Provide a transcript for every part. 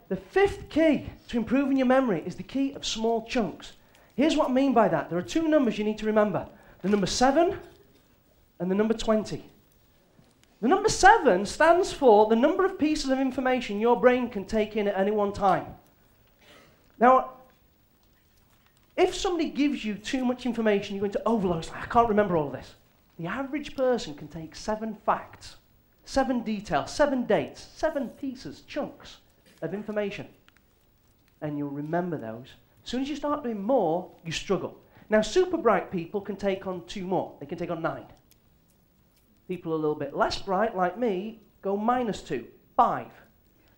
The fifth key to improving your memory is the key of small chunks. Here's what I mean by that. There are two numbers you need to remember. The number 7 and the number 20. The number 7 stands for the number of pieces of information your brain can take in at any one time. Now, if somebody gives you too much information, you're going to overload. It's like, I can't remember all of this. The average person can take 7 facts, 7 details, 7 dates, 7 pieces, chunks of information. And you'll remember those. As soon as you start doing more, you struggle. Now, super bright people can take on 2 more. They can take on 9. People a little bit less bright, like me, go -2, 5.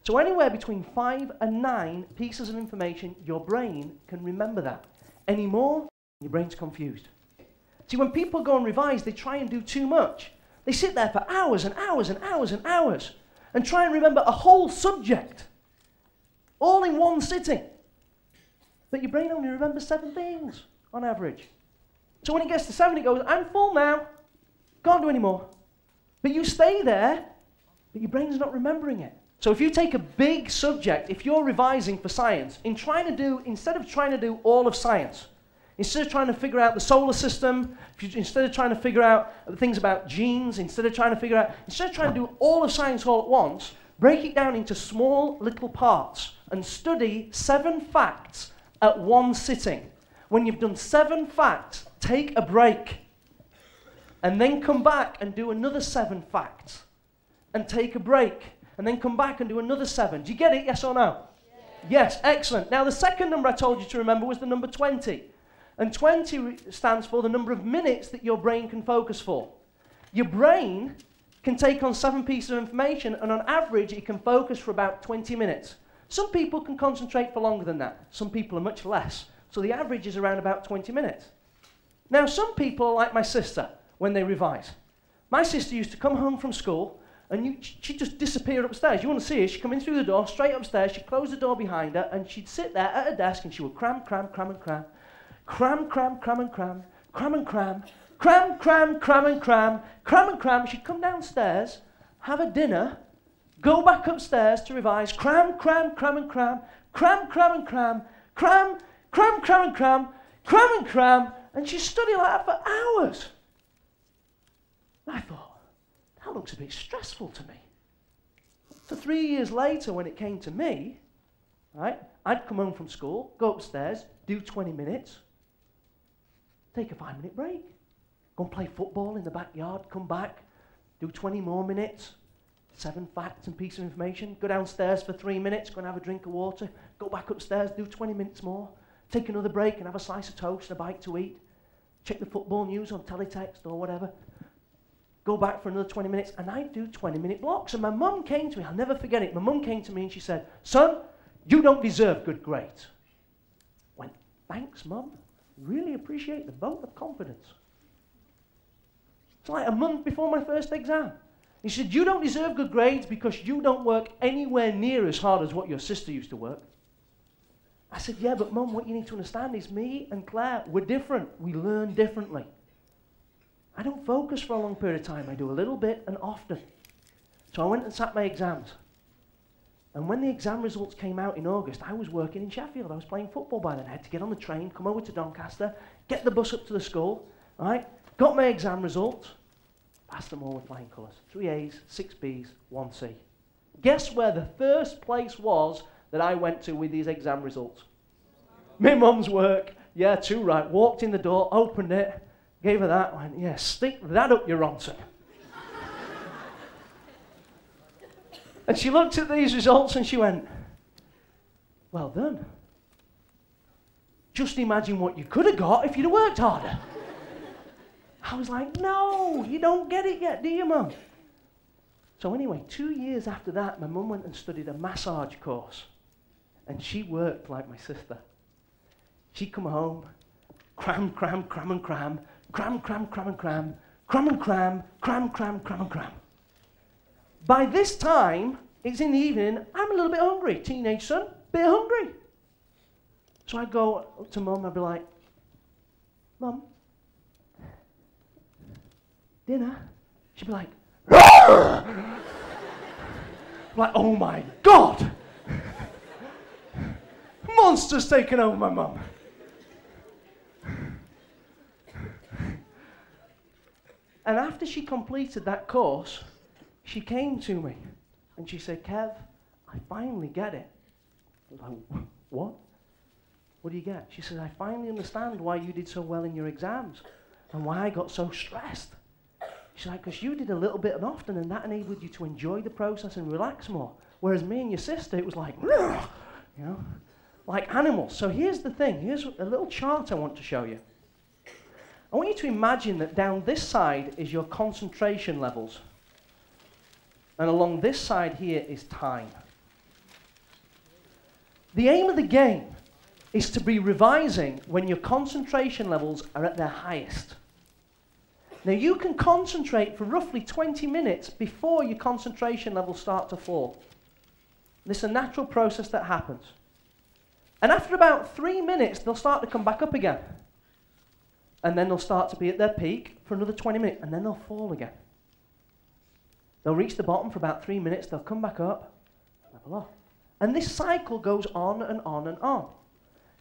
So anywhere between 5 and 9 pieces of information, your brain can remember that. Any more, your brain's confused. See, when people go and revise, they try and do too much. They sit there for hours and hours and hours and hours and try and remember a whole subject, all in one sitting. But your brain only remembers 7 things on average. So when it gets to 7, it goes, I'm full now, can't do any more. But you stay there, but your brain's not remembering it. So if you take a big subject, if you're revising for science, instead of trying to do all of science, instead of trying to figure out the solar system, instead of trying to figure out things about genes, instead of trying to do all of science all at once, break it down into small little parts and study 7 facts at one sitting. When you've done 7 facts, take a break. And then come back and do another 7 facts. And take a break. And then come back and do another 7. Do you get it, yes or no? Yes, excellent. Now the second number I told you to remember was the number 20. And 20 stands for the number of minutes that your brain can focus for. Your brain can take on 7 pieces of information, and on average it can focus for about 20 minutes. Some people can concentrate for longer than that. Some people are much less. So the average is around about 20 minutes. Now some people are like my sister when they revise. My sister used to come home from school and she'd just disappear upstairs. You want to see her? She'd come in through the door, straight upstairs, she'd close the door behind her, and she'd sit there at her desk and she would cram, cram, cram and cram. Cram, cram, cram and cram. Cram and cram. Cram, cram, cram and cram. Cram and cram. She'd come downstairs, have a dinner, go back upstairs to revise. Cram, cram, cram and cram. Cram, cram and cram. Cram, cram, cram and cram. Cram and cram. And she'd study like that for hours. I thought, that looks a bit stressful to me. So 3 years later, when it came to me, right, I'd come home from school, go upstairs, do 20 minutes, take a 5-minute break, go and play football in the backyard, come back, do 20 more minutes, 7 facts and pieces of information, go downstairs for 3 minutes, go and have a drink of water, go back upstairs, do 20 minutes more, take another break and have a slice of toast and a bite to eat, check the football news on teletext or whatever, go back for another 20 minutes, and I'd do 20-minute blocks. And my mum came to me, I'll never forget it, my mum came to me and she said, son, you don't deserve good grades. I went, thanks, Mum. Really appreciate the vote of confidence. It's like a month before my first exam. He said, you don't deserve good grades because you don't work anywhere near as hard as what your sister used to work. I said, yeah, but Mum, what you need to understand is me and Claire, we're different. We learn differently. I don't focus for a long period of time. I do a little bit and often. So I went and sat my exams. And when the exam results came out in August, I was working in Sheffield. I was playing football by then. I had to get on the train, come over to Doncaster, get the bus up to the school, right? Got my exam results, passed them all with flying colours. 3 A's, 6 B's, 1 C. Guess where the first place was that I went to with these exam results? My mum's work. Yeah, 2 right. Walked in the door, opened it, gave her that, went, yeah, stick that up your Ronson. And she looked at these results and she went, well done. Just imagine what you could have got if you'd have worked harder. I was like, no, you don't get it yet, do you, Mum? So anyway, 2 years after that, my mum went and studied a massage course. And she worked like my sister. She'd come home, cram, cram, cram and cram, cram, cram, cram and cram, cram and cram, cram, cram, cram and cram. By this time, it's in the evening, I'm a little bit hungry. Teenage son, bit hungry. So I'd go up to Mum, I'd be like, Mum, dinner? She'd be like, like, oh my God. monster's taken over my mum. And after she completed that course, she came to me and she said, Kev, I finally get it. I was like, what? What do you get? She said, I finally understand why you did so well in your exams and why I got so stressed. She's like, because you did a little bit and often and that enabled you to enjoy the process and relax more. Whereas me and your sister, it was like, you know, like animals. So here's the thing. Here's a little chart I want to show you. I want you to imagine that down this side is your concentration levels. And along this side here is time. The aim of the game is to be revising when your concentration levels are at their highest. Now you can concentrate for roughly 20 minutes before your concentration levels start to fall. This is a natural process that happens. And after about 3 minutes, they'll start to come back up again. And then they'll start to be at their peak for another 20 minutes, and then they'll fall again. They'll reach the bottom for about 3 minutes, they'll come back up, level off. And this cycle goes on and on and on.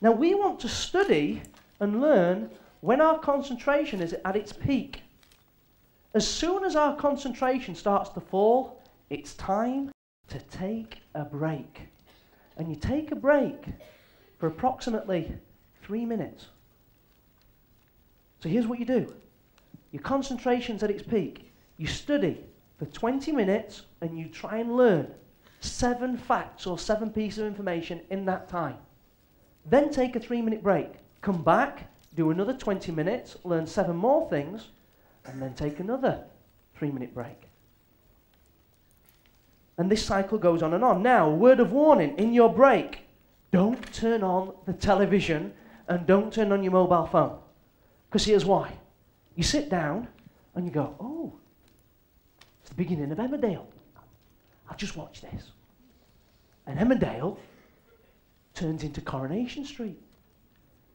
Now we want to study and learn when our concentration is at its peak. As soon as our concentration starts to fall, it's time to take a break. And you take a break for approximately 3 minutes. So here's what you do. Your concentration's at its peak. You study for 20 minutes and you try and learn 7 facts or 7 pieces of information in that time. Then take a 3-minute break. Come back, do another 20 minutes, learn 7 more things, and then take another 3-minute break. And this cycle goes on and on. Now, a word of warning, in your break, don't turn on the television and don't turn on your mobile phone. Because here's why. You sit down and you go, oh, it's the beginning of Emmerdale. I'll just watch this. And Emmerdale turns into Coronation Street.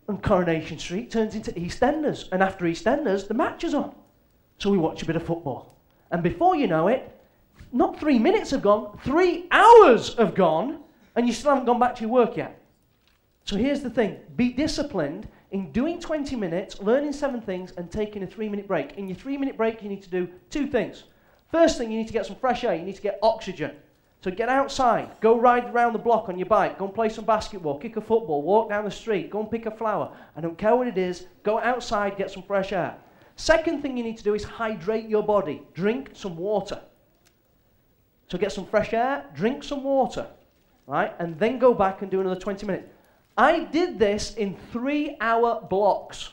And Coronation Street turns into EastEnders. And after EastEnders, the match is on. So we watch a bit of football. And before you know it, not 3 minutes have gone, 3 hours have gone, and you still haven't gone back to your work yet. So here's the thing. Be disciplined in doing 20 minutes, learning 7 things, and taking a 3-minute break. In your 3-minute break, you need to do 2 things. First thing, you need to get some fresh air. You need to get oxygen. So get outside. Go ride around the block on your bike. Go and play some basketball. Kick a football. Walk down the street. Go and pick a flower. I don't care what it is. Go outside, get some fresh air. Second thing you need to do is hydrate your body. Drink some water. So get some fresh air, drink some water, right? And then go back and do another 20 minutes. I did this in 3-hour blocks.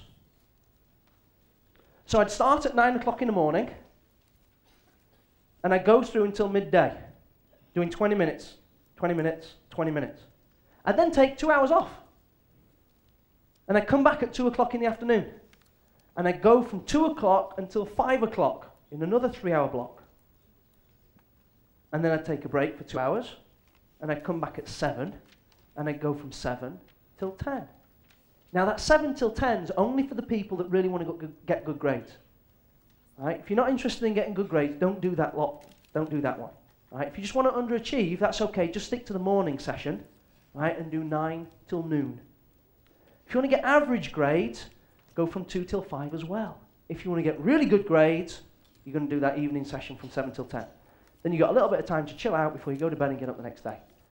So I'd start at 9 o'clock in the morning, and I'd go through until midday, doing 20 minutes, 20 minutes, 20 minutes. I'd then take 2 hours off. And I'd come back at 2 o'clock in the afternoon. And I'd go from 2 o'clock until 5 o'clock in another 3-hour block. And then I'd take a break for 2 hours, and I'd come back at 7, and I'd go from 7 till 10. Now that 7 till 10 is only for the people that really want to get good grades. Right? If you're not interested in getting good grades, don't do that lot. Don't do that one. Right? If you just want to underachieve, that's okay. Just stick to the morning session, right, and do 9 till noon. If you want to get average grades, go from 2 till 5 as well. If you want to get really good grades, you're going to do that evening session from 7 till 10. Then you've got a little bit of time to chill out before you go to bed and get up the next day.